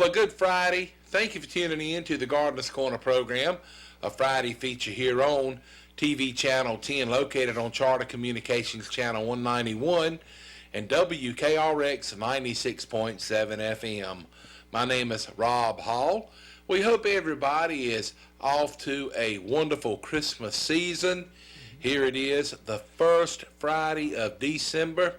Well, good Friday. Thank you for tuning in to the Gardener's Corner program, a Friday feature here on TV Channel 10, located on Charter Communications Channel 191 and WKRX 96.7 FM. My name is Rob Hall. We hope everybody is off to a wonderful Christmas season. Here it is, the first Friday of December.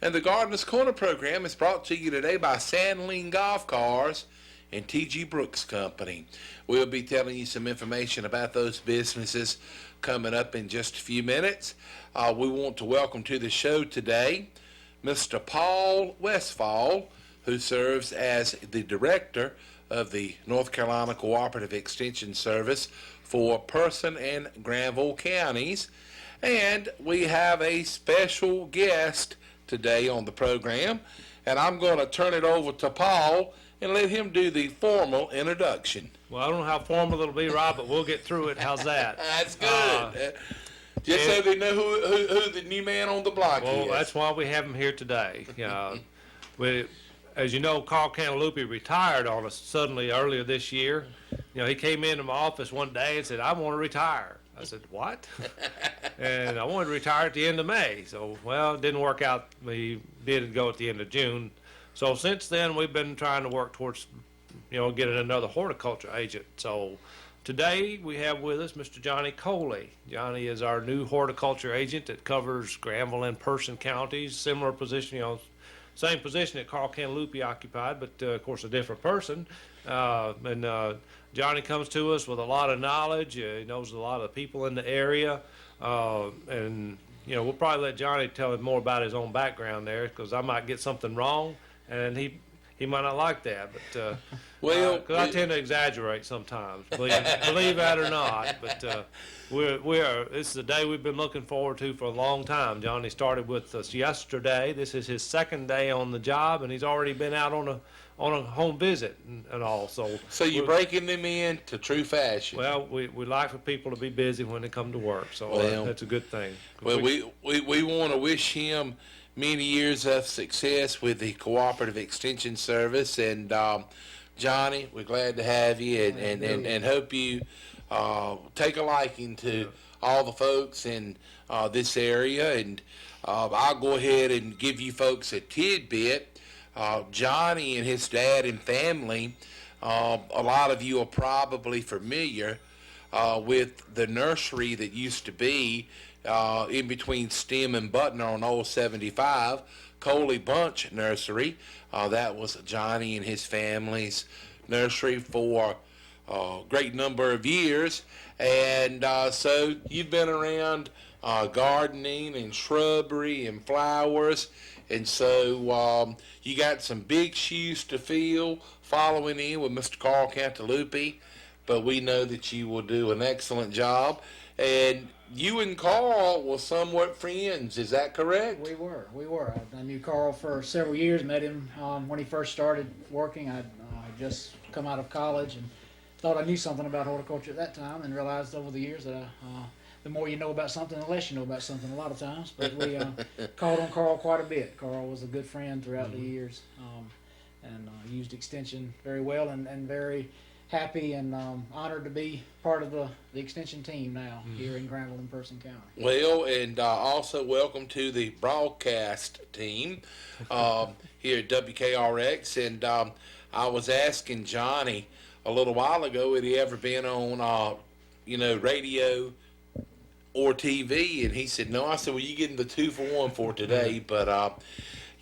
And the Gardener's Corner program is brought to you today by Sandling Golf Cars and T.G. Brooks Company. We'll be telling you some information about those businesses coming up in just a few minutes. We want to welcome to the show today Mr. Paul Westfall, who serves as the director of the North Carolina Cooperative Extension Service for Person and Granville counties. And we have a special guest today on the program, and I'm going to turn it over to Paul and let him do the formal introduction. Well, I don't know how formal it'll be, Rob, but we'll get through it. How's that? That's good. Just so they know who the new man on the block is. Well, that's why we have him here today. As you know, Carl Cantalupi retired on us suddenly earlier this year. He came into my office one day and said, "I want to retire." I said, "What?" And I wanted to retire at the end of May. So, well, it didn't work out. We did go at the end of June. So since then, we've been trying to work towards, getting another horticulture agent. So today we have with us Mr. Johnny Coley. Johnny is our new horticulture agent that covers Granville and Person counties. Similar position, same position that Carl Cantalupi occupied, but of course a different person. Johnny comes to us with a lot of knowledge. He knows a lot of people in the area. We'll probably let Johnny tell him more about his own background there, because I might get something wrong, and he might not like that. But because I tend to exaggerate sometimes, believe that or not. But this is a day we've been looking forward to for a long time. Johnny started with us yesterday. This is his second day on the job, and he's already been out on a home visit and all. So you're breaking them in to true fashion. Well, we like for people to be busy when they come to work, so that's a good thing. Well, we want to wish him many years of success with the Cooperative Extension Service. And Johnny, we're glad to have you, and hope you take a liking to all the folks in this area. And I'll go ahead and give you folks a tidbit. Johnny and his dad and family, a lot of you are probably familiar with the nursery that used to be in between Stem and Butner on Old 75, Coley Bunch Nursery. That was Johnny and his family's nursery for a great number of years. And so you've been around gardening and shrubbery and flowers. And so you got some big shoes to fill following in with Mr. Carl Cantalupi, but we know that you will do an excellent job. And you and Carl were somewhat friends, is that correct? We were. I knew Carl for several years, met him when he first started working. I'd just come out of college and thought I knew something about horticulture at that time, and realized over the years that the more you know about something, the less you know about something a lot of times. But we called on Carl quite a bit. Carl was a good friend throughout the years, and used Extension very well, and very happy and honored to be part of the Extension team now here in Granville and Person County. Well, and also welcome to the broadcast team here at WKRX. And I was asking Johnny a little while ago, had he ever been on, radio or TV? And he said no. I said, well, you're getting the 2-for-1 for today. But a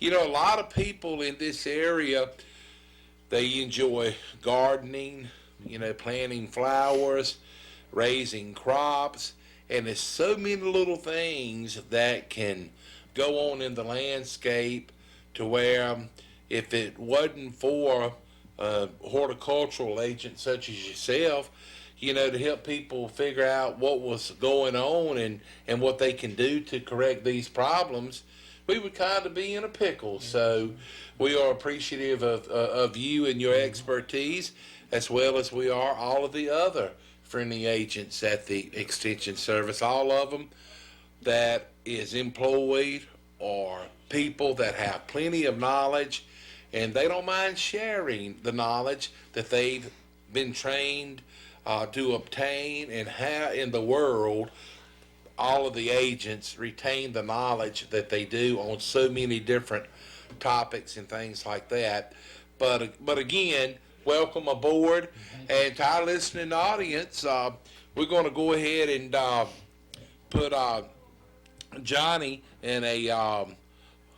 lot of people in this area, they enjoy gardening, planting flowers, raising crops, and there's so many little things that can go on in the landscape to where if it wasn't for a horticultural agent such as yourself, to help people figure out what was going on and what they can do to correct these problems, we would kind of be in a pickle. So we are appreciative of you and your expertise, as well as we are all of the other friendly agents at the Extension Service, all of them that is employed or people that have plenty of knowledge and they don't mind sharing the knowledge that they've been trained to obtain, and how in the world all of the agents retain the knowledge that they do on so many different topics and things like that. But again, welcome aboard, and to our listening audience, we're going to go ahead and put Johnny in a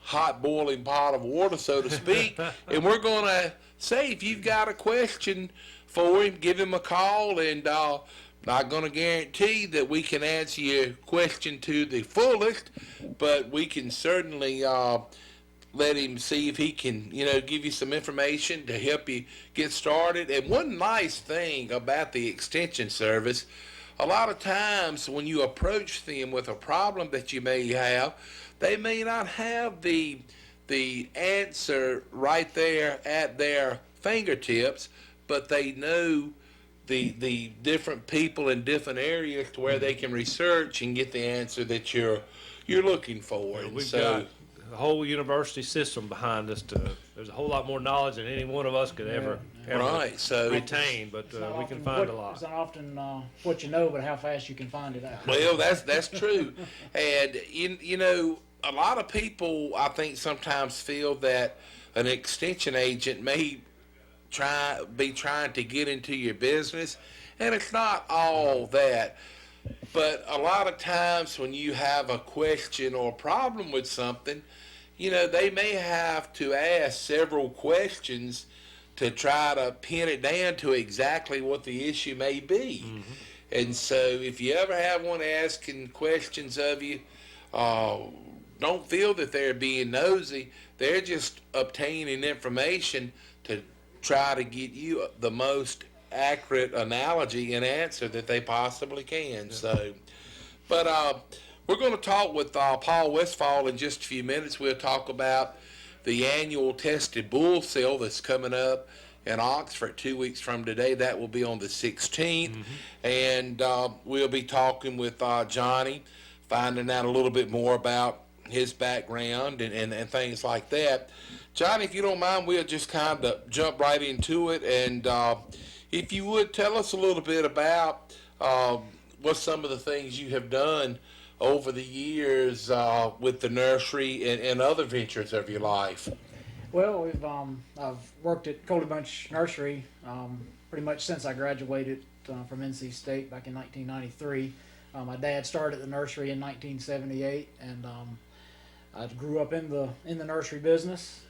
hot boiling pot of water, so to speak, and we're going to say, if you've got a question for him, give him a call, and not going to guarantee that we can answer your question to the fullest, but we can certainly let him see if he can, give you some information to help you get started. And one nice thing about the Extension Service, a lot of times when you approach them with a problem that you may have, they may not have the answer right there at their fingertips, but they know the different people in different areas to where they can research and get the answer that you're looking for. And We've got the whole university system behind us. There's a whole lot more knowledge than any one of us could ever right, so retain, but we can find a lot. It's not often what you know, but how fast you can find it out. Well, that's true. And a lot of people, I think, sometimes feel that an extension agent may be trying to get into your business, and it's not all that. But a lot of times when you have a question or problem with something, they may have to ask several questions to try to pin it down to exactly what the issue may be. Mm-hmm. And so if you ever have one asking questions of you, don't feel that they're being nosy. They're just obtaining information to try to get you the most accurate analogy and answer that they possibly can. So, but we're going to talk with Paul Westphal in just a few minutes. We'll talk about the annual Tested Bull Sale that's coming up in Oxford 2 weeks from today. That will be on the 16th. Mm-hmm. And we'll be talking with Johnny, finding out a little bit more about his background and things like that. Johnny, if you don't mind, we'll just kind of jump right into it. And if you would, tell us a little bit about what some of the things you have done over the years with the nursery and other ventures of your life. Well, I've worked at Coley Bunch Nursery pretty much since I graduated from NC State back in 1993. My dad started the nursery in 1978, and I grew up in the nursery business.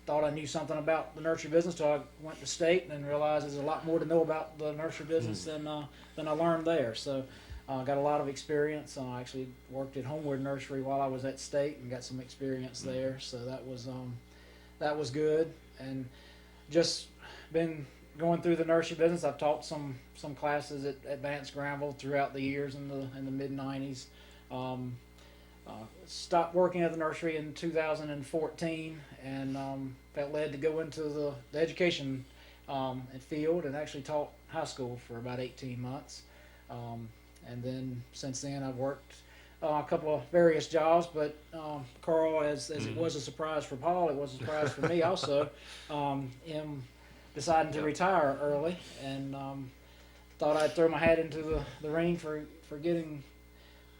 Thought I knew something about the nursery business till I went to state, and then realized there's a lot more to know about the nursery business than I learned there. So got a lot of experience. I actually worked at Homewood Nursery while I was at state and got some experience there. So that was good, and just been going through the nursery business. I've taught some classes at Advanced Granville throughout the years in the mid 90s. Stopped working at the nursery in 2014, and felt led to go into the education field, and actually taught high school for about 18 months. And then since then I've worked a couple of various jobs, but Carl, as it was a surprise for Paul, it was a surprise for me also, deciding to retire early, and thought I'd throw my hat into the ring for getting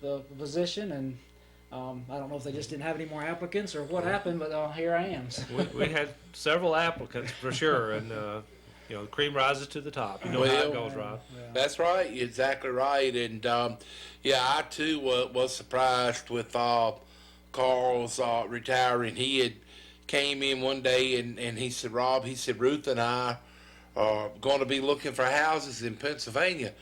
the position. And I don't know if they just didn't have any more applicants or what happened, but here I am. We had several applicants for sure, and the cream rises to the top. You know how it goes, Rob. Yeah. That's right. You're exactly right. And I too was surprised with Carl's retiring. He had came in one day and he said, Rob, Ruth and I are going to be looking for houses in Pennsylvania.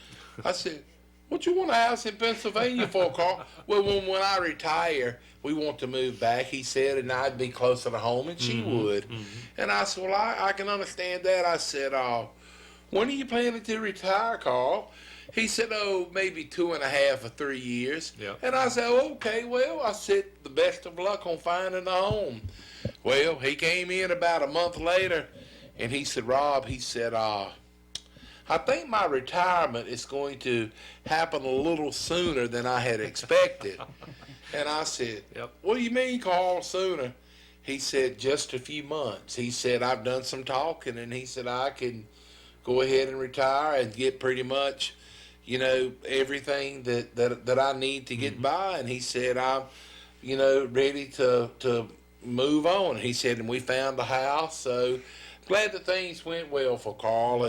I said, what you want a house in Pennsylvania for, Carl? Well, when I retire, we want to move back, he said, and I'd be closer to home, and she would. Mm-hmm. And I said, well, I can understand that. I said, when are you planning to retire, Carl? He said, maybe 2.5 or 3 years. Yep. And I said, okay, well, I said, the best of luck on finding a home. Well, he came in about a month later, and he said, Rob, he said, I think my retirement is going to happen a little sooner than I had expected. And I said, yep. What do you mean, Carl, sooner? he said just a few months. He said, I've done some talking, and he said I can go ahead and retire and get pretty much, everything that I need to get by. And he said, I'm, ready to move on. He said, and we found a house. So glad that things went well for Carl.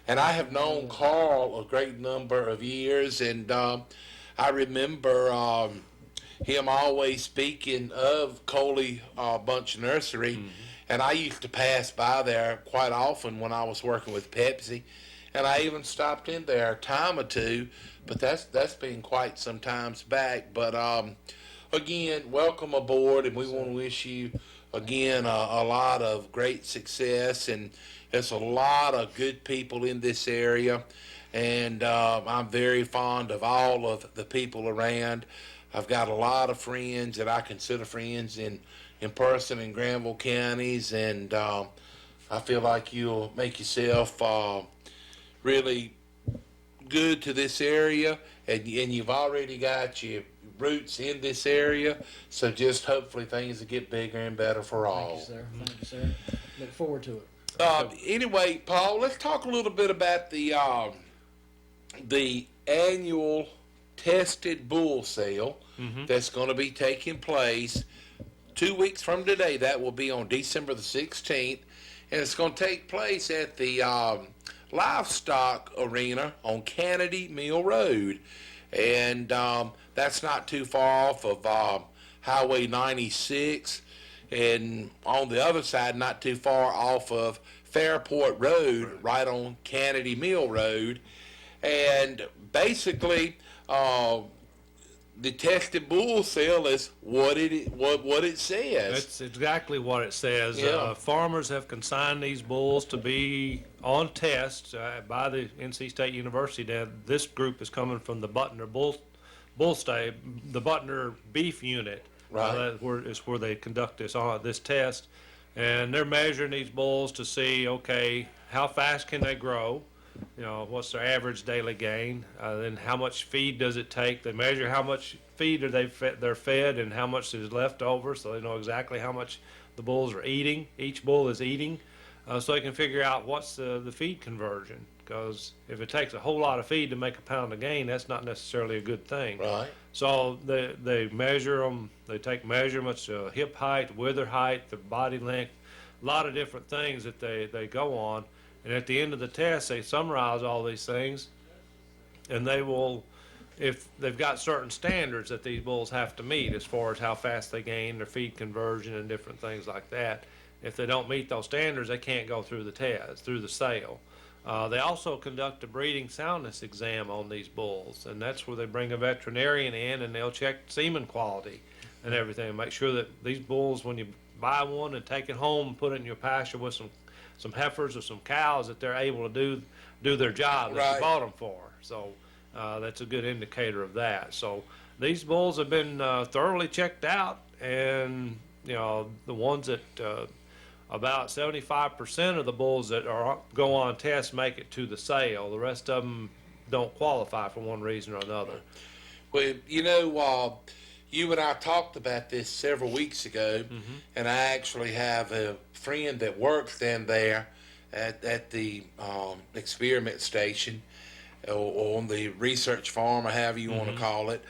And I have known Carl a great number of years. And I remember him always speaking of Coley Bunch Nursery. And I used to pass by there quite often when I was working with Pepsi. And I even stopped in there a time or two, but that's been quite some times back. But again, welcome aboard, and we want to wish you again a lot of great success. And there's a lot of good people in this area, and I'm very fond of all of the people around. I've got a lot of friends that I consider friends in person in Granville counties, and I feel like you'll make yourself really good to this area, and you've already got your roots in this area, so just hopefully things will get bigger and better for all. Thank you, sir. Thank you, sir. Look forward to it. Anyway, Paul, let's talk a little bit about the annual tested bull sale that's going to be taking place 2 weeks from today. That will be on December the 16th, and it's going to take place at the Livestock Arena on Kennedy Mill Road, and that's not too far off of Highway 96, and on the other side, not too far off of Fairport Road, right on Kennedy Mill Road. And basically, the tested bull sale is what it says. That's exactly what it says. Yeah. Farmers have consigned these bulls to be on test by the NC State University. Now, this group is coming from the Butner Bull Stable, the Butner Beef Unit. Right. Is where they conduct this test, and they're measuring these bulls to see, okay, how fast can they grow? What's their average daily gain? Then how much feed does it take? They measure how much feed they're fed and how much is left over, so they know exactly how much the bulls are eating. Each bull is eating, so they can figure out what's the feed conversion. Because if it takes a whole lot of feed to make a pound of gain, that's not necessarily a good thing. Right. So they measure them. They take measurements, hip height, wither height, their body length, a lot of different things that they go on. And at the end of the test, they summarize all these things, and they will, if they've got certain standards that these bulls have to meet as far as how fast they gain, their feed conversion, and different things like that. If they don't meet those standards, they can't go through the test, through the sale. They also conduct a breeding soundness exam on these bulls, and that's where they bring a veterinarian in, and they'll check semen quality and everything, make sure that these bulls, when you buy one and take it home and put it in your pasture with some heifers or some cows, that they're able to do their job that Right. you bought them for. So that's a good indicator of that. So these bulls have been thoroughly checked out, and the ones that about 75% of the bulls that go on test make it to the sale. The rest of them don't qualify for one reason or another. Well, you and I talked about this several weeks ago, and I actually have a friend that works down there at the experiment station or on the research farm, or however you want to call it.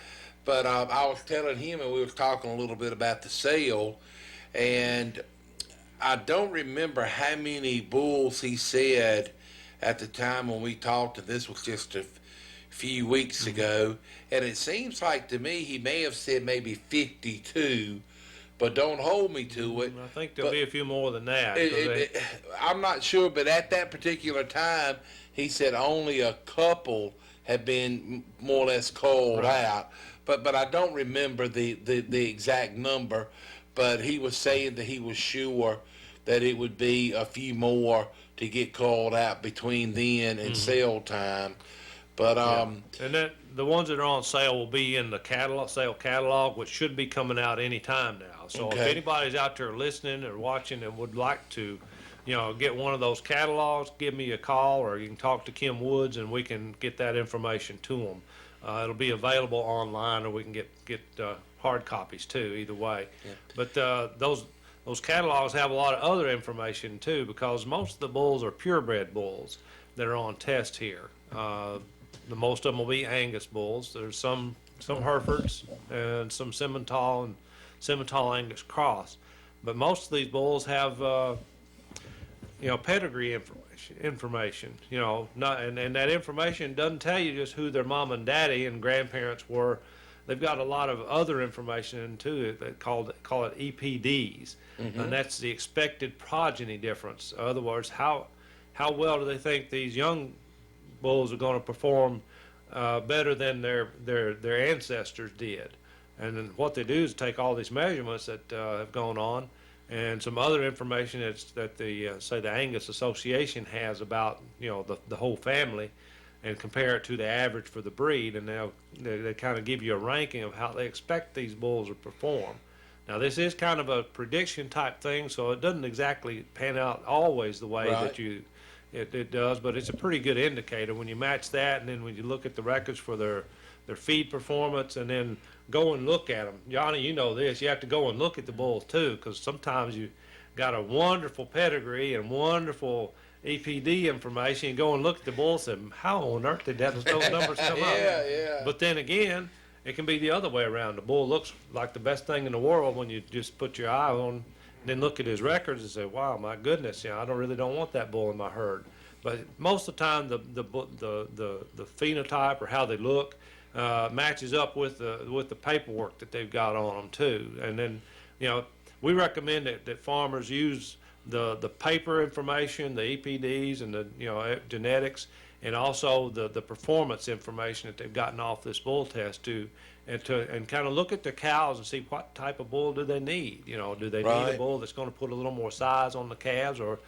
But I was telling him, and we were talking a little bit about the sale, and I don't remember how many bulls he said at the time when we talked, and this was just a few weeks ago, and it seems like to me he may have said maybe 52, but don't hold me to it. I think there'll be a few more than that. I'm not sure, but at that particular time, he said only a couple had been more or less called out, but I don't remember the exact number. But he was saying that he was sure that it would be a few more to get called out between then and sale time. But and then the ones that are on sale will be in the sale catalog, which should be coming out any time now. So if Okay. anybody's out there listening or watching and would like to, get one of those catalogs, give me a call, or you can talk to Kim Woods and we can get that information to them. It'll be available online, or we can get hard copies too. Either way, but those catalogs have a lot of other information too, because most of the bulls are purebred bulls that are on test here. The most of them will be Angus bulls. There's some Herefords and some Simmental and Simmental Angus cross, but most of these bulls have pedigree information. And that information doesn't tell you just who their mom and daddy and grandparents were. They've got a lot of other information into it that call it EPDs, and that's the expected progeny difference. In other words, how well do they think these young bulls are going to perform better than their ancestors did? And then what they do is take all these measurements that have gone on, and some other information that the say the Angus Association has about the whole family, and compare it to the average for the breed, and they kind of give you a ranking of how they expect these bulls to perform. Now, this is kind of a prediction type thing, so it doesn't exactly pan out always the way that it does, but it's a pretty good indicator when you match that, and then when you look at the records for their feed performance, and then go and look at them. Johnny, you know this, you have to go and look at the bulls too, because sometimes you got a wonderful pedigree and wonderful EPD information. You go and look at the bulls and how on earth did those numbers come up? Yeah. But then again, it can be the other way around. The bull looks like the best thing in the world when you just put your eye on, and then look at his records and say, wow, my goodness, I don't want that bull in my herd. But most of the time, the phenotype or how they look matches up with the paperwork that they've got on them too. And then, we recommend that farmers use the paper information, the EPDs, and the genetics, and also the performance information that they've gotten off this bull test and kind of look at the cows and see what type of bull do they need. Do they need a bull that's going to put a little more size on the calves, or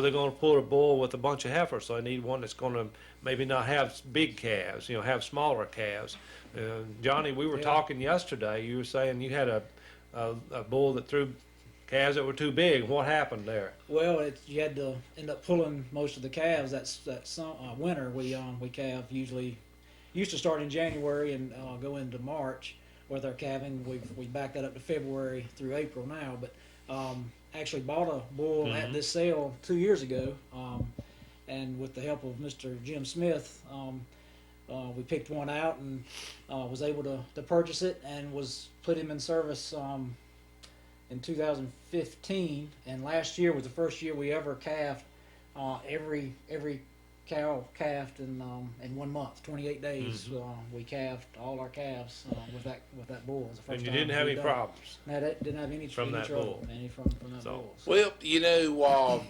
they're going to put a bull with a bunch of heifers, so they need one that's going to maybe not have big calves, have smaller calves. Johnny, we were talking yesterday. You were saying you had a bull that threw calves that were too big. What happened there? Well, you had to end up pulling most of the calves. That winter we calve usually used to start in January and go into March with our calving. We back that up to February through April now. But actually bought a bull at this sale 2 years ago, and with the help of Mr. Jim Smith, we picked one out and was able to purchase it and was put him in service in 2015, and last year was the first year we ever calved. Every cow calved in 1 month, 28 days. We calved all our calves with that bull. It was the first and you time didn't have any done. problems. No, didn't have any From that trouble. bull. Any from that bull. So. Well,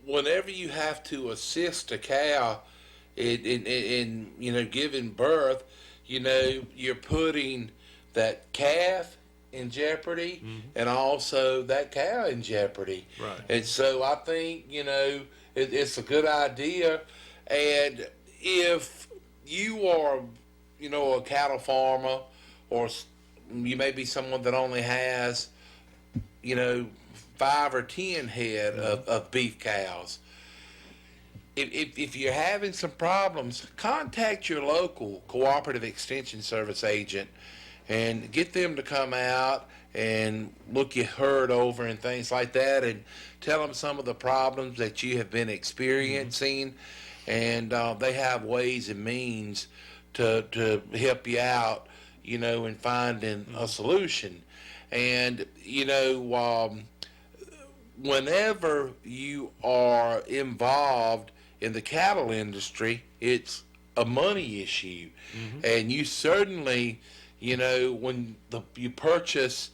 whenever you have to assist a cow in giving birth, you're putting that calf in jeopardy, and also that cow in jeopardy. Right. And so I think it's a good idea. And if you are a cattle farmer, or you may be someone that only has 5 or 10 head of beef cows, if you're having some problems, contact your local cooperative extension service agent and get them to come out and look your herd over and things like that, and tell them some of the problems that you have been experiencing, and they have ways and means to help you out, in finding a solution. And whenever you are involved in the cattle industry, it's a money issue, and you certainly, when you purchase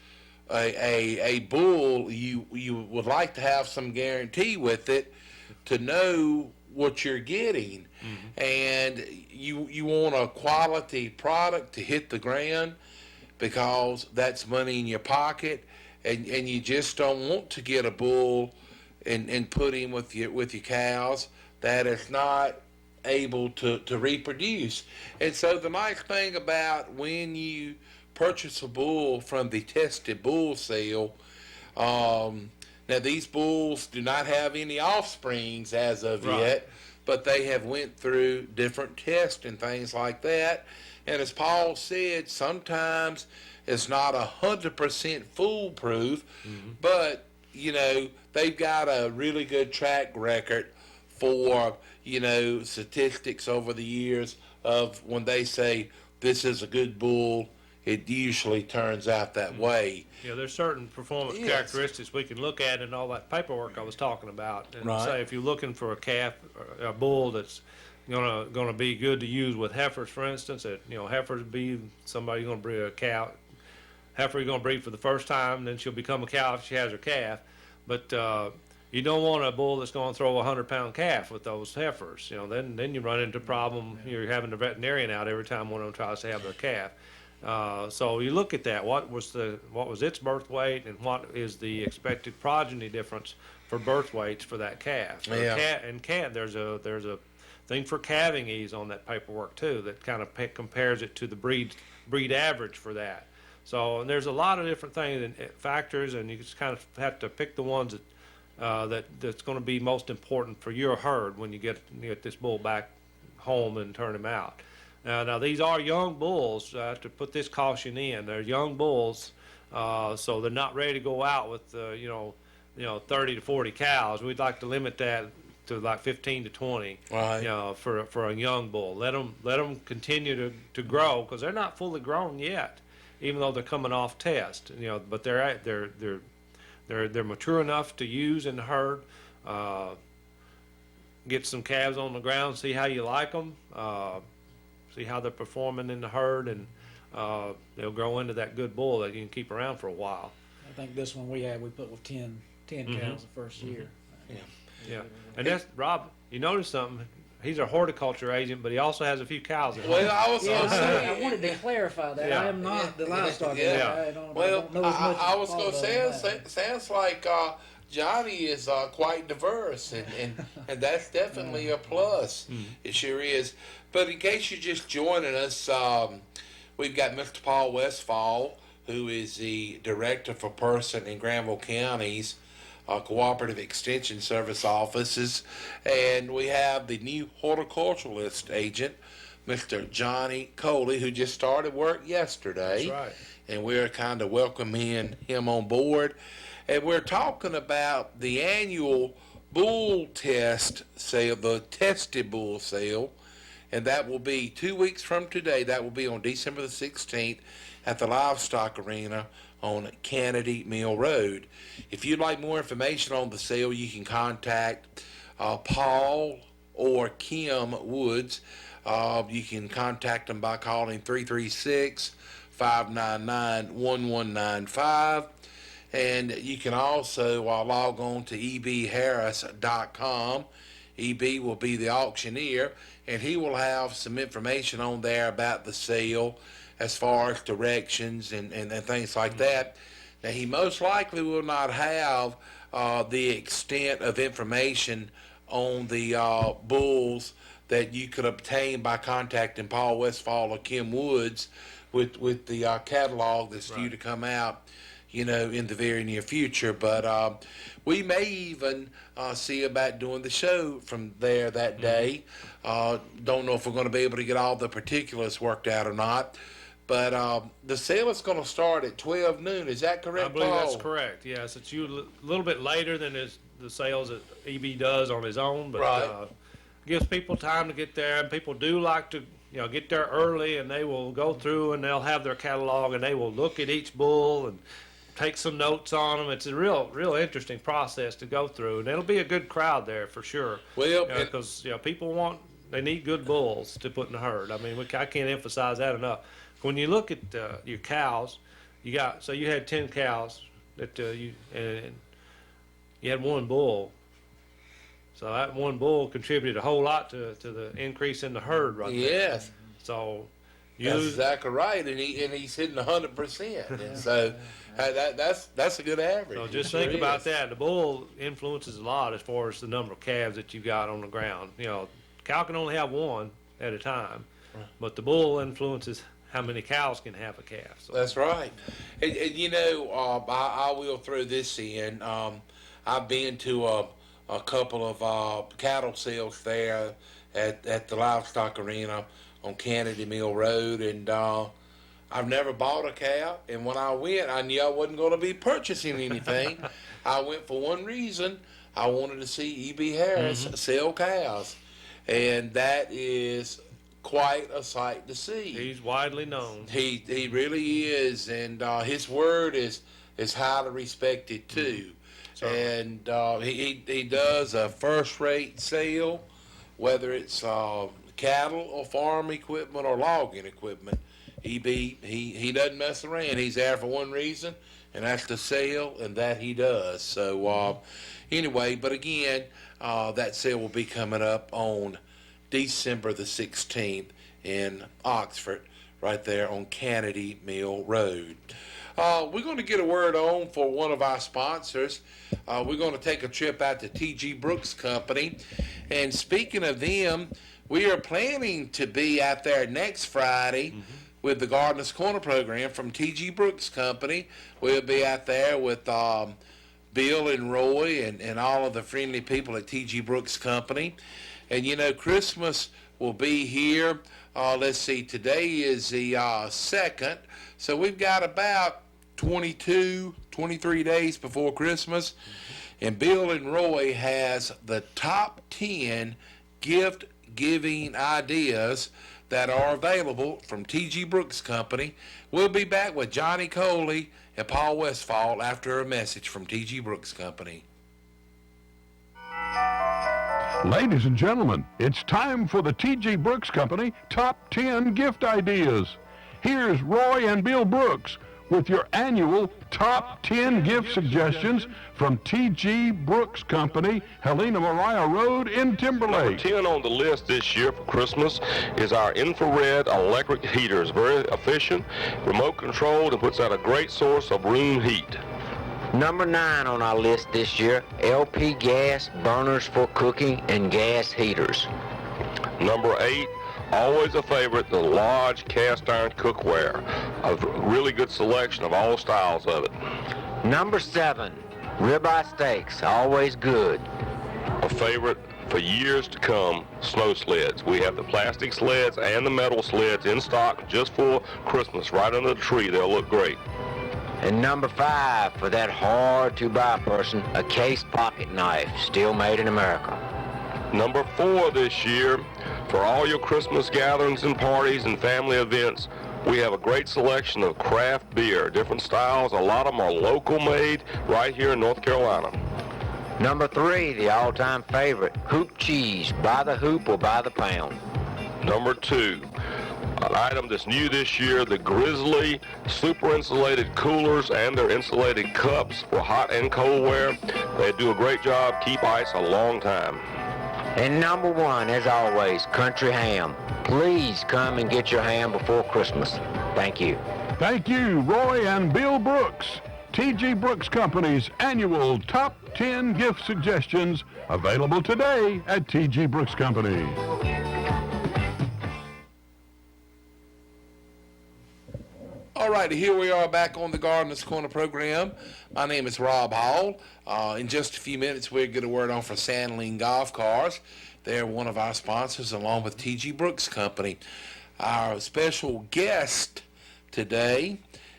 a bull, you would like to have some guarantee with it to know what you're getting, and you want a quality product to hit the ground, because that's money in your pocket, and you just don't want to get a bull and put him with your cows that is not able to reproduce. And so the nice thing about when you purchase a bull from the tested bull sale, now these bulls do not have any offsprings as of yet, but they have went through different tests and things like that. And as Paul said, sometimes it's not 100% foolproof, but you know, they've got a really good track record for, you know, statistics over the years of when they say this is a good bull, it usually turns out that way. You know, there's certain performance Yes. characteristics we can look at in all that paperwork I was talking about, and Right. say if you're looking for a calf or a bull that's gonna be good to use with heifers, for instance, that heifers be somebody gonna breed a cow. Heifer you're gonna breed for the first time, then she'll become a cow if she has her calf, but you don't want a bull that's going to throw a 100-pound calf with those heifers. Then you run into a problem. You're having the veterinarian out every time one of them tries to have their calf. So you look at that. What was its birth weight, and what is the expected progeny difference for birth weights for that calf? Yeah. There's a thing for calving ease on that paperwork too that kind of compares it to the breed average for that. So and there's a lot of different things and factors, and you just kind of have to pick the ones that's going to be most important for your herd when you get this bull back home and turn him out. Now these are young bulls. I have to put this caution in. They're young bulls, so they're not ready to go out with 30 to 40 cows. We'd like to limit that to like 15 to 20. Right. For a young bull. Let them continue to grow because they're not fully grown yet, even though they're coming off test. But they're mature enough to use in the herd. Get some calves on the ground, see how you like them. See how they're performing in the herd, and they'll grow into that good bull that you can keep around for a while. I think this one we put with 10 cows the first year. Yeah, and that's Rob. You notice something? He's a horticulture agent, but he also has a few cows at home. Well, I was Yeah, gonna say. I wanted to clarify that. Yeah. I am not the livestock Yeah. agent. Yeah. I don't Well, know as much I as was Paul gonna does say, on that. sounds like Johnny is quite diverse, and that's definitely a plus. It sure is. But in case you're just joining us, we've got Mr. Paul Westfall, who is the Director for Person in Granville County's Cooperative Extension Service offices, and we have the new horticulturalist agent, Mr. Johnny Coley, who just started work yesterday. That's right. And we're kind of welcoming him on board. And we're talking about the annual bull test sale, the tested bull sale, and that will be 2 weeks from today. That will be on December the 16th at the Livestock Arena on Kennedy Mill Road. If you'd like more information on the sale, you can contact Paul or Kim Woods. You can contact them by calling 336-599-1195. And you can also log on to ebharris.com. EB will be the auctioneer, and he will have some information on there about the sale as far as directions and things like that. Now, he most likely will not have the extent of information on the bulls that you could obtain by contacting Paul Westfall or Kim Woods with the catalog that's due to come out, in the very near future. But we may even see about doing the show from there that day. Don't know if we're going to be able to get all the particulars worked out or not. But the sale is going to start at 12 noon. Is that correct, I believe Paul? that's correct. Yes, it's a little bit later than the sales that EB does on his own, but Right. gives people time to get there. And people do like to, get there early, and they will go through and they'll have their catalog and they will look at each bull and take some notes on them. It's a real interesting process to go through, and it'll be a good crowd there for sure. Well, Because people they need good bulls to put in the herd. I mean, I can't emphasize that enough. When you look at your cows, you had 10 cows that you had one bull. So that one bull contributed a whole lot to the increase in the herd right there. yes. So That's exactly right, and he's hitting 100%, and so that's a good average. So just It think sure about is. that. The bull influences a lot as far as the number of calves that you got on the ground. Cow can only have one at a time, but the bull influences how many cows can have a calf. So That's right, and I will throw this in. I've been to a couple of cattle sales there at the Livestock Arena on Kennedy Mill Road, and I've never bought a cow, and when I went, I knew I wasn't going to be purchasing anything. I went for one reason. I wanted to see E.B. Harris sell cows, and that is quite a sight to see. He's widely known. He really is, and his word is highly respected too. And he does a first-rate sale, whether it's cattle or farm equipment or logging equipment. He doesn't mess around. He's there for one reason, and that's to sell, and that he does. So anyway, but again, that sale will be coming up on December the 16th in Oxford, right there on Kennedy Mill Road. We're going to get a word on for one of our sponsors. We're going to take a trip out to T.G. Brooks Company. And speaking of them, we are planning to be out there next Friday with the Gardener's Corner program from T.G. Brooks Company. We'll be out there with Bill and Roy and all of the friendly people at T.G. Brooks Company. And, you know, Christmas will be here. Let's see, today is the 2nd. So we've got about 23 days before Christmas. And Bill and Roy has the top 10 gift-giving ideas that are available from T.G. Brooks Company. We'll be back with Johnny Coley and Paul Westfall after a message from T.G. Brooks Company. Ladies and gentlemen, it's time for the T.G. Brooks Company Top 10 Gift Ideas. Here's Roy and Bill Brooks with your annual Top 10 Gift Suggestions from T.G. Brooks Company, Helena Maria Road in Timberlake. Number 10 on the list this year for Christmas is our infrared electric heaters. Very efficient, remote controlled, and puts out a great source of room heat. Number 9 on our list this year, LP gas burners for cooking and gas heaters. Number 8, always a favorite, the Lodge cast iron cookware. A really good selection of all styles of it. Number 7, ribeye steaks, always good. A favorite for years to come, snow sleds. We have the plastic sleds and the metal sleds in stock just for Christmas, right under the tree. They'll look great. And number 5, for that hard-to-buy person, a case pocket knife, still made in America. Number 4 this year, for all your Christmas gatherings and parties and family events, we have a great selection of craft beer, different styles. A lot of them are local made right here in North Carolina. Number 3, the all-time favorite, hoop cheese, by the hoop or by the pound. Number 2, an item that's new this year, the Grizzly super insulated coolers and their insulated cups for hot and cold wear. They do a great job, keep ice a long time. And number 1, as always, country ham. Please come and get your ham before Christmas. Thank you. Thank you, Roy and Bill Brooks. T.G. Brooks Company's annual Top 10 Gift Suggestions, available today at T.G. Brooks Company. All right, here we are back on the Gardener's Corner program. My name is Rob Hall. In just a few minutes, we'll get a word on for Sandling Golf Cars. They're one of our sponsors, along with T.G. Brooks Company. Our special guest today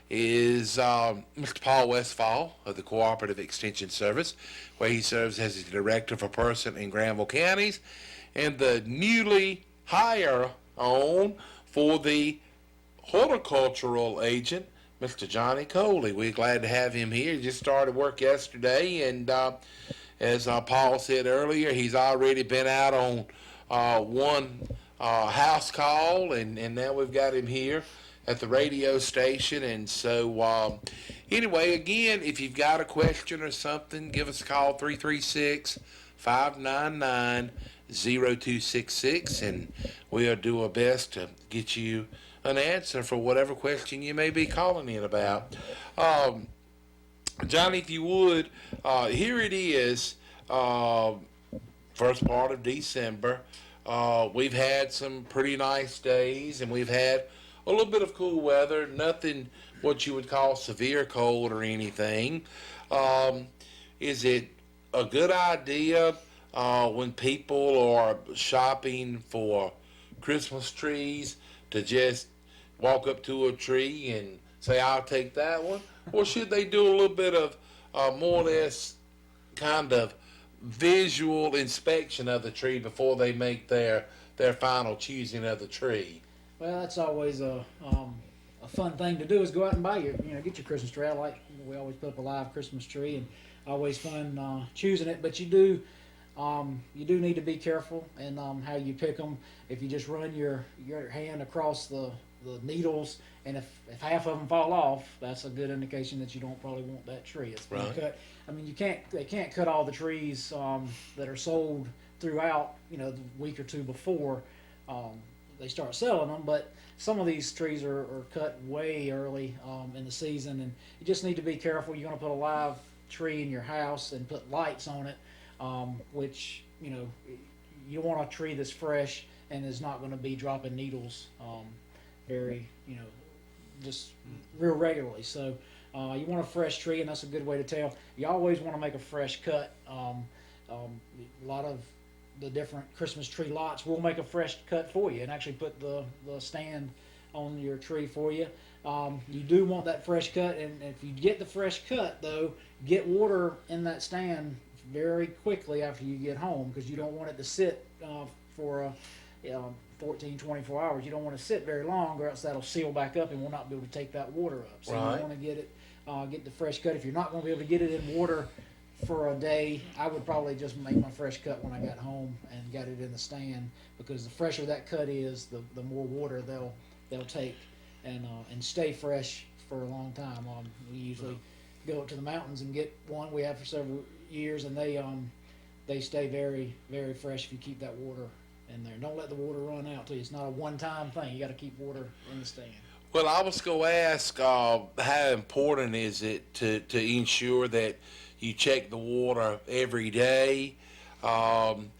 is Mr. Paul Westfall of the Cooperative Extension Service, where he serves as the Director for Person and Granville Counties, and the newly hired on for the horticultural agent, Mr. Johnny Coley. We're glad to have him here. He just started work yesterday, and as Paul said earlier, he's already been out on one house call, and now we've got him here at the radio station. And so anyway, again, if you've got a question or something, give us a call, 336-599-0266, and we'll do our best to get you an answer for whatever question you may be calling in about. Johnny, if you would, here it is, first part of December. We've had some pretty nice days, and we've had a little bit of cool weather, nothing what you would call severe cold or anything. Is it a good idea when people are shopping for Christmas trees to just walk up to a tree and say, "I'll take that one," or should they do a little bit of more or less kind of visual inspection of the tree before they make their final choosing of the tree? Well, that's always a fun thing to do is go out and buy get your Christmas tree. I like, we always put up a live Christmas tree, and always fun choosing it. But you do need to be careful in how you pick them. If you just run your hand across the needles, and if half of them fall off, that's a good indication that you don't probably want that tree. It's been Right. cut. I mean, they can't cut all the trees that are sold throughout, the week or two before they start selling them, but some of these trees are cut way early in the season, and you just need to be careful. You're going to put a live tree in your house and put lights on it, which, you want a tree that's fresh and is not going to be dropping needles very, just real regularly. So you want a fresh tree, and that's a good way to tell. You always want to make a fresh cut. A lot of the different Christmas tree lots will make a fresh cut for you and actually put the stand on your tree for you. You do want that fresh cut, and if you get the fresh cut, though, get water in that stand very quickly after you get home, because you don't want it to sit for 14, 24 hours. You don't want to sit very long, or else that'll seal back up and we'll not be able to take that water up. So Right. you want to get the fresh cut. If you're not going to be able to get it in water for a day, I would probably just make my fresh cut when I got home and got it in the stand, because the fresher that cut is, the more water they'll take and stay fresh for a long time. We usually go up to the mountains and get one we have for several years, and they stay very, very fresh if you keep that water in there. Don't let the water run out till you. It's not a one-time thing. You got to keep water in the stand. Well, I was going to ask, how important is it to ensure that you check the water every day? And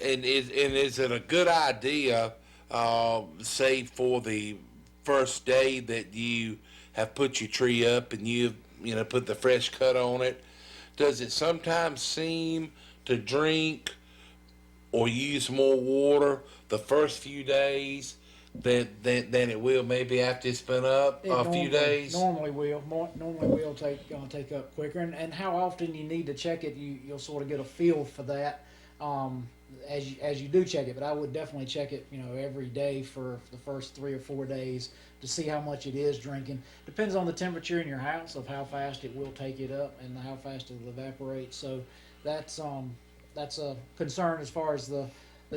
is it a good idea, say for the first day that you have put your tree up and you put the fresh cut on it, does it sometimes seem to drink or use more water the first few days than it will maybe after it's been up a few days? Normally will take up quicker, and how often you need to check it, you'll sort of get a feel for that as you do check it. But I would definitely check it, every day for the first 3 or 4 days to see how much it is drinking. Depends on the temperature in your house of how fast it will take it up and how fast it will evaporate. So that's a concern as far as the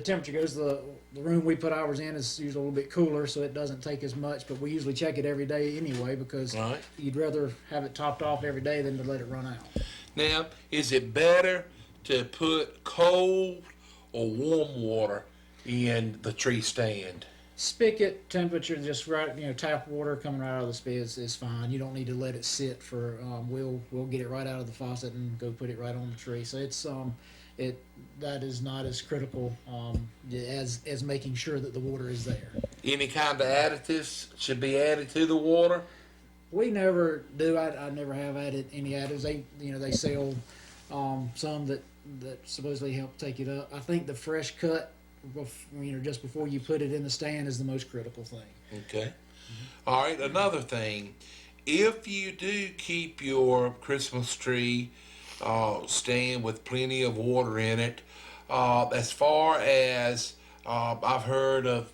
temperature goes. The room we put ours in is usually a little bit cooler, so it doesn't take as much, but we usually check it every day anyway, because Right. you'd rather have it topped off every day than to let it run out. Now, is it better to put cold or warm water in the tree stand? Spigot temperature, just right, tap water coming right out of the spigot is fine. You don't need to let it sit for. We'll get it right out of the faucet and go put it right on the tree. So it's that is not as critical as making sure that the water is there. Any kind of additives should be added to the water? We never do. I never have added any additives. They sell some that supposedly help take it up. I think the fresh cut, just before you put it in the stand, is the most critical thing. Okay. All right. Another thing, if you do keep your Christmas tree stand with plenty of water in it, as far as I've heard of,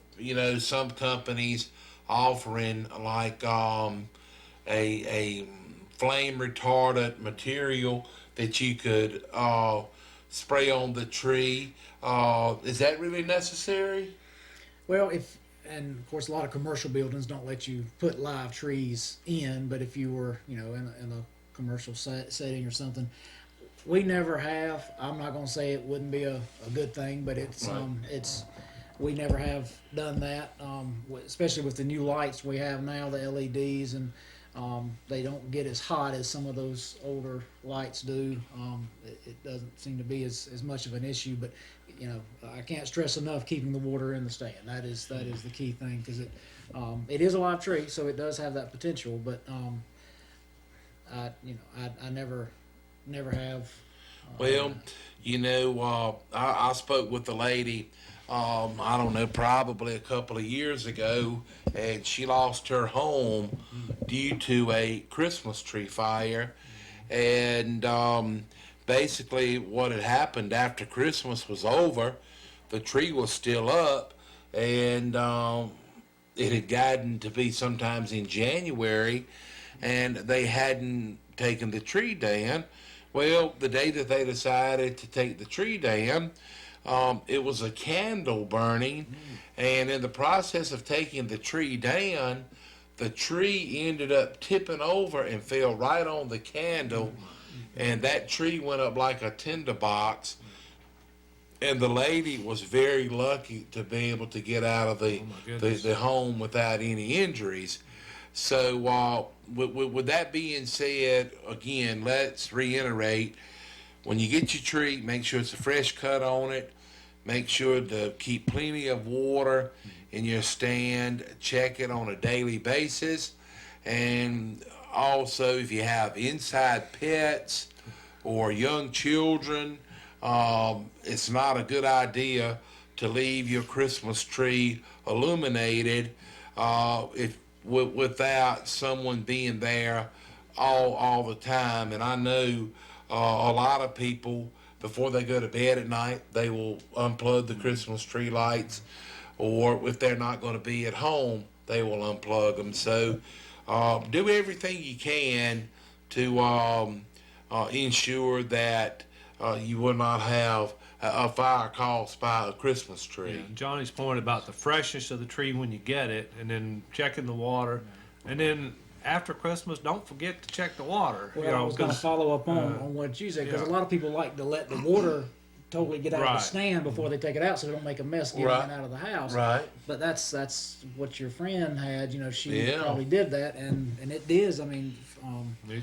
some companies offering like a flame retardant material that you could spray on the tree. Is that really necessary? Well, and of course a lot of commercial buildings don't let you put live trees in, but if you were, in a commercial setting or something, we never have. I'm not going to say it wouldn't be a good thing, but we never have done that, especially with the new lights we have now, the LEDs, and they don't get as hot as some of those older lights do. It doesn't seem to be as much of an issue, but I can't stress enough keeping the water in the stand. That is the key thing, because it is a live tree, so it does have that potential. But I never have. Well, I spoke with a lady I don't know, probably a couple of years ago, and she lost her home due to a Christmas tree fire. And basically, what had happened after Christmas was over, the tree was still up, and it had gotten to be sometimes in January, and they hadn't taken the tree down. Well, the day that they decided to take the tree down, it was a candle burning, and in the process of taking the tree down, the tree ended up tipping over and fell right on the candle, and that tree went up like a tinderbox. And the lady was very lucky to be able to get out of the home without any injuries. So, with that being said, again, let's reiterate: when you get your tree, make sure it's a fresh cut on it. Make sure to keep plenty of water in your stand. Check it on a daily basis. And also, if you have inside pets or young children, it's not a good idea to leave your Christmas tree illuminated without someone being there all the time. And I know a lot of people, before they go to bed at night, they will unplug the Christmas tree lights, or if they're not going to be at home, they will unplug them. So do everything you can to ensure that you will not have a fire caused by a Christmas tree. Yeah, Johnny's point about the freshness of the tree when you get it, and then checking the water, and then after Christmas, don't forget to check the water. Well, I was going to follow up on what you said, because a lot of people like to let the water totally get out of the stand before they take it out, so they don't make a mess getting it out of the house. Right. But that's what your friend had. You know, she probably did that, and it is. I mean,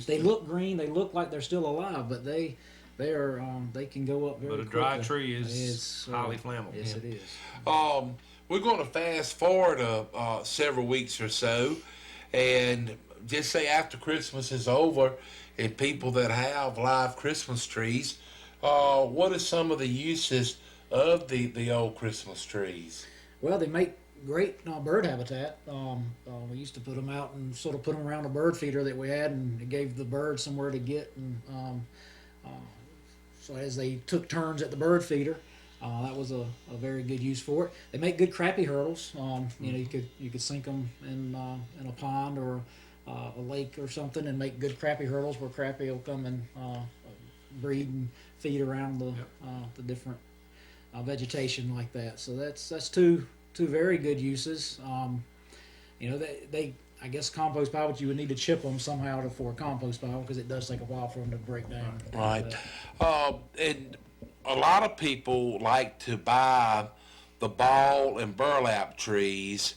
they look green, they look like they're still alive, but they can go up very quickly. But a dry tree is highly flammable. Yes, it is. We're going to fast forward several weeks or so, and just say after Christmas is over, and people that have live Christmas trees, what are some of the uses of the old Christmas trees? Well, they make great bird habitat. We used to put them out and sort of put them around a bird feeder that we had, and it gave the birds somewhere to get. And so as they took turns at the bird feeder, that was a very good use for it. They make good crappie hurdles. You know, you could sink them in a pond or a lake or something, and make good crappie hurdles where crappie will come and breed and feed around the different vegetation like that. So that's two very good uses. You know, they I guess compost pile, but you would need to chip them somehow for a compost pile, because it does take a while for them to break down. Right. And a lot of people like to buy the ball and burlap trees,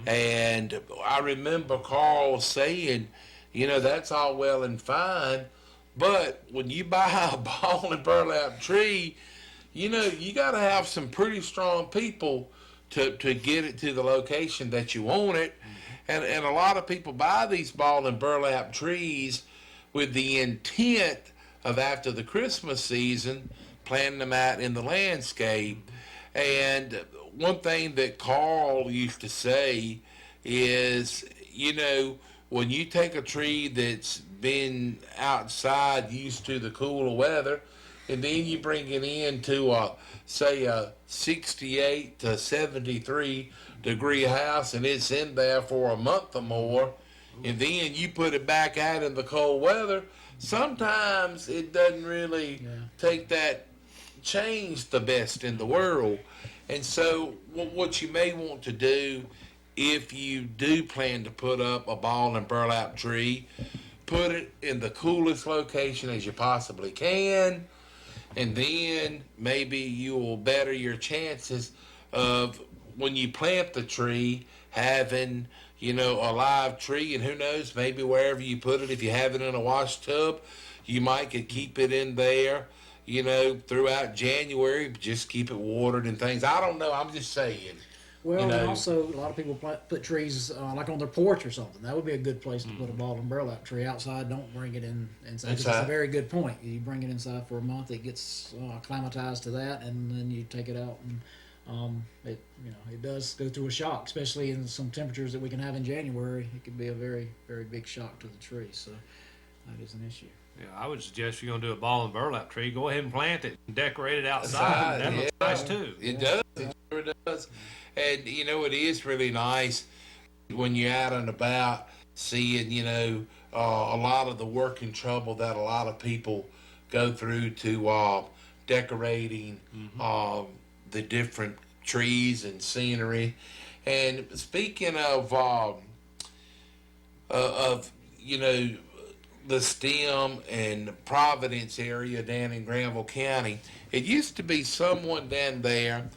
and I remember Carl saying, you know, that's all well and fine, but when you buy a ball and burlap tree, you know, you got to have some pretty strong people to get it to the location that you want it. And a lot of people buy these ball and burlap trees with the intent of, after the Christmas season, planting them out in the landscape. And one thing that Carl used to say is, you know, when you take a tree that's been outside, used to the cooler weather, and then you bring it into say a 68 to 73 degree house, and it's in there for a month or more, and then you put it back out in the cold weather, sometimes it doesn't really take that change the best in the world. And so what you may want to do, if you do plan to put up a ball and burlap tree, put it in the coolest location as you possibly can, and then maybe you will better your chances of, when you plant the tree, having, you know, a live tree. And who knows, maybe wherever you put it, if you have it in a wash tub, you might could keep it in there, you know, throughout January. Just keep it watered and things. I don't know, I'm just saying. Well, you know, and also a lot of people put trees like on their porch or something. That would be a good place to put a ball and burlap tree. Outside, don't bring it inside. 'Cause that's a very good point. You bring it inside for a month, it gets acclimatized to that, and then you take it out and It does go through a shock, especially in some temperatures that we can have in January. It could be a very, very big shock to the tree. So that is an issue. Yeah, I would suggest if you're gonna do a ball and burlap tree, go ahead and plant it and decorate it outside. That looks nice too. It does. It sure does. And it is really nice when you're out and about seeing, a lot of the work and trouble that a lot of people go through to decorating the different trees and scenery. And speaking of the STEM and Providence area down in Granville County, it used to be someone down there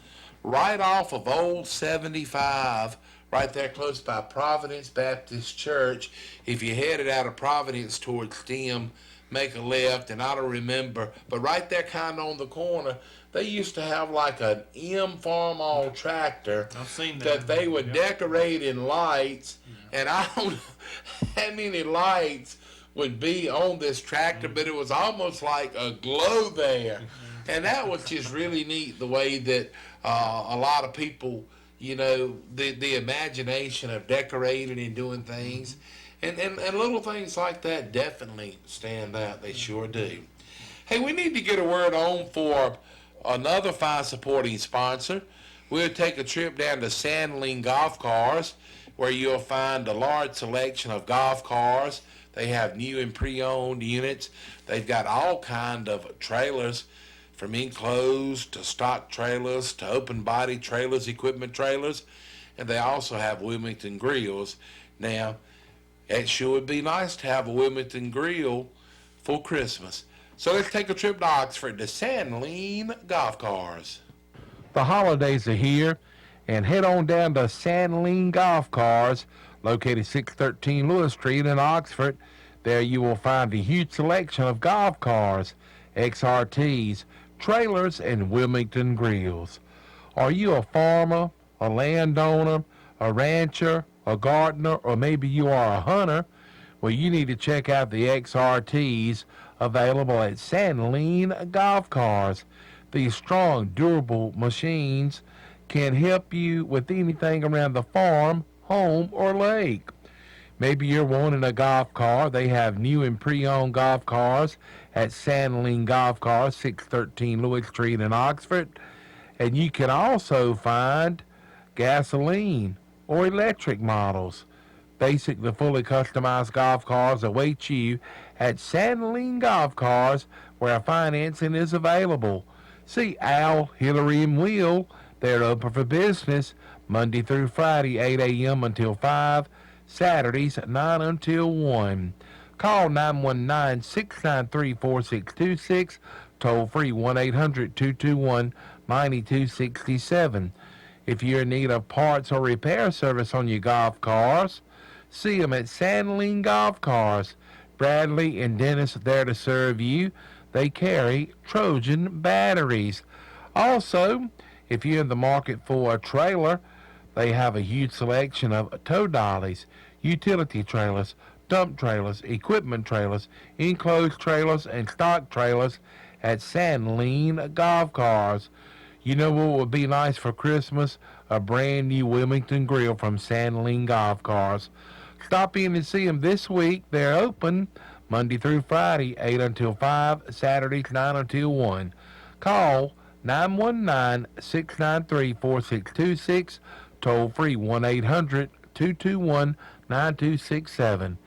right off of Old 75, right there close by Providence Baptist Church. If you headed out of Providence towards STEM, make a left, and I don't remember, but right there kind of on the corner, they used to have like an M Farm All tractor I've seen that. they would decorate in lights, and I don't know how many lights would be on this tractor, but it was almost like a glow there. And that was just really neat, the way that a lot of people, the imagination of decorating and doing things. And little things like that definitely stand out. They sure do. Hey, we need to get a word on for another fine supporting sponsor. We'll take a trip down to Sandling Golf Cars, where you'll find a large selection of golf cars. They have new and pre-owned units. They've got all kind of trailers, from enclosed to stock trailers to open body trailers, equipment trailers, and they also have Wilmington grills. Now, it sure would be nice to have a Wilmington grill for Christmas. So let's take a trip to Oxford to Sandling Golf Cars. The holidays are here, and head on down to Sandling Golf Cars, located 613 Lewis Street in Oxford. There you will find a huge selection of golf cars, XRTs, trailers, and Wilmington grills. Are you a farmer, a landowner, a rancher, a gardener, or maybe you are a hunter? Well, you need to check out the XRTs available at Sandling Golf Cars. These strong, durable machines can help you with anything around the farm, home, or lake. Maybe you're wanting a golf car. They have new and pre-owned golf cars at Sandling Golf Cars, 613 Lewis Street in Oxford. And you can also find gasoline or electric models. Basic to fully customized golf cars await you at Sandling Golf Cars, where financing is available. See Al, Hillary, and Will. They're open for business Monday through Friday, 8 a.m. until 5, Saturdays, 9 until 1. Call 919-693-4626, toll free 1-800-221-9267. If you're in need of parts or repair service on your golf cars, see them at Sandling Golf Cars. Bradley and Dennis are there to serve you. They carry Trojan batteries. Also, if you're in the market for a trailer, they have a huge selection of tow dollies, utility trailers, dump trailers, equipment trailers, enclosed trailers, and stock trailers at Sandling Golf Cars. You know what would be nice for Christmas? A brand new Wilmington grill from Sandling Golf Cars. Stop in and see them this week. They're open Monday through Friday, 8 until 5, Saturdays, 9 until 1. Call 919-693-4626, toll free 1-800-221-9267.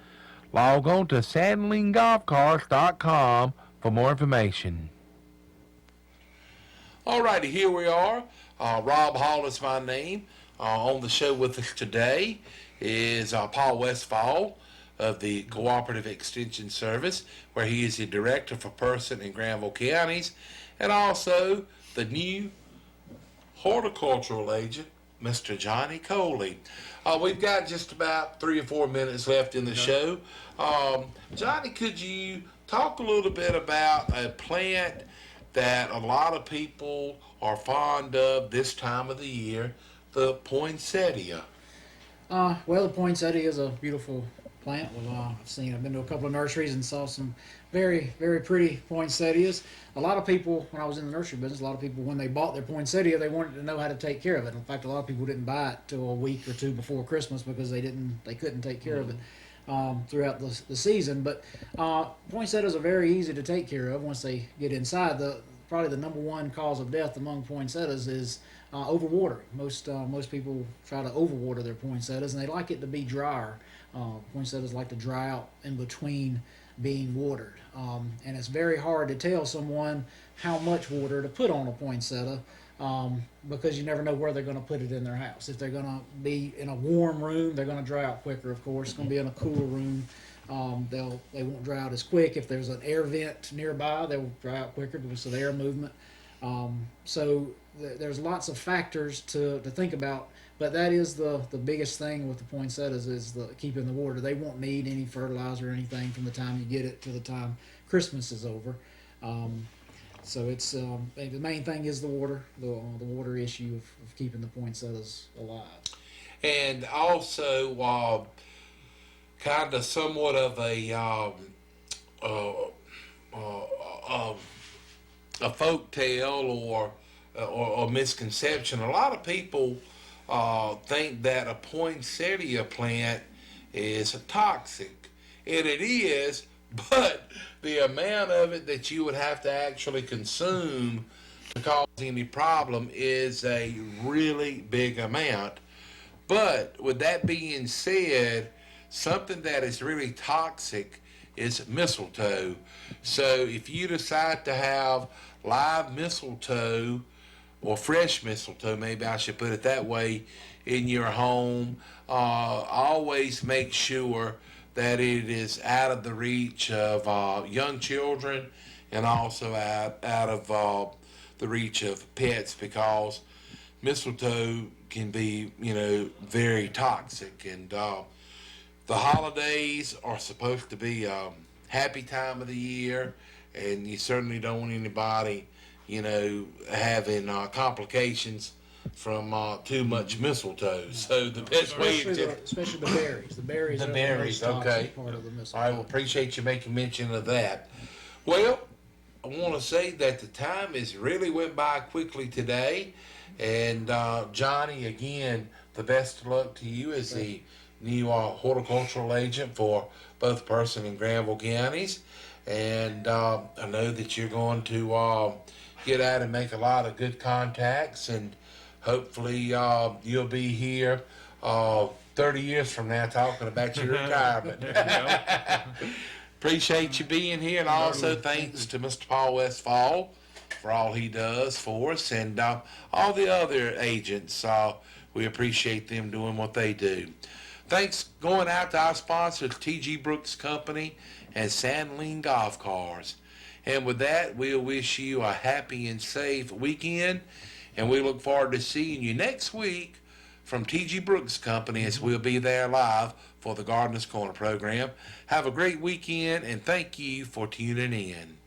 Log on to sandlinggolfcars.com for more information. All righty, here we are. Rob Hall is my name. On the show with us today is Paul Westfall of the Cooperative Extension Service, where he is the Director for Person and Granville Counties, and also the new horticultural agent, Mr. Johnny Coley. We've got just about 3 or 4 minutes left in the show. Johnny, could you talk a little bit about a plant that a lot of people are fond of this time of the year, the poinsettia? Well, the poinsettia is a beautiful plant. Well, I've been to a couple of nurseries and saw some very, very pretty poinsettias. A lot of people, when I was in the nursery business, a lot of people, when they bought their poinsettia, they wanted to know how to take care of it. In fact, a lot of people didn't buy it till a week or two before Christmas because they couldn't take care of it throughout the season. But poinsettias are very easy to take care of once they get inside. Probably the number one cause of death among poinsettias is overwatering. Most people try to overwater their poinsettias, and they like it to be drier. Poinsettias like to dry out in between being watered, and it's very hard to tell someone how much water to put on a poinsettia because you never know where they're going to put it in their house. If they're going to be in a warm room, they're going to dry out quicker. Of course, it's going to be in a cooler room. They won't dry out as quick. If there's an air vent nearby, they'll dry out quicker because of the air movement. There's lots of factors to think about, but that is the biggest thing with the poinsettias is keeping the water. They won't need any fertilizer or anything from the time you get it to the time Christmas is over. So it's the main thing is the water issue of keeping the poinsettias alive. And also, kind of somewhat of a folk tale or misconception. A lot of people think that a poinsettia plant is toxic, and it is, but the amount of it that you would have to actually consume to cause any problem is a really big amount. But with that being said, something that is really toxic is mistletoe. So if you decide to have live mistletoe, or fresh mistletoe, maybe I should put it that way, in your home, always make sure that it is out of the reach of young children and also out of the reach of pets, because mistletoe can be, very toxic. And the holidays are supposed to be a happy time of the year, and you certainly don't want anybody, having complications from too much mistletoe. So the best way Especially the berries. The berries The are the berries, most toxic okay. part of the mistletoe. All right, well, appreciate you making mention of that. Well, I want to say that the time has really went by quickly today. And Johnny, again, the best of luck to you as the new horticultural agent for both Person and Granville counties. And I know that you're going to get out and make a lot of good contacts, and hopefully you'll be here 30 years from now talking about your retirement. Appreciate you being here, and also thanks to Mr. Paul Westfall for all he does for us, and all the other agents. We appreciate them doing what they do. Thanks going out to our sponsors, T.G. Brooks Company and Sandling Golf Cars. And with that, we'll wish you a happy and safe weekend, and we look forward to seeing you next week from T.G. Brooks Company, as we'll be there live for the Gardener's Corner program. Have a great weekend, and thank you for tuning in.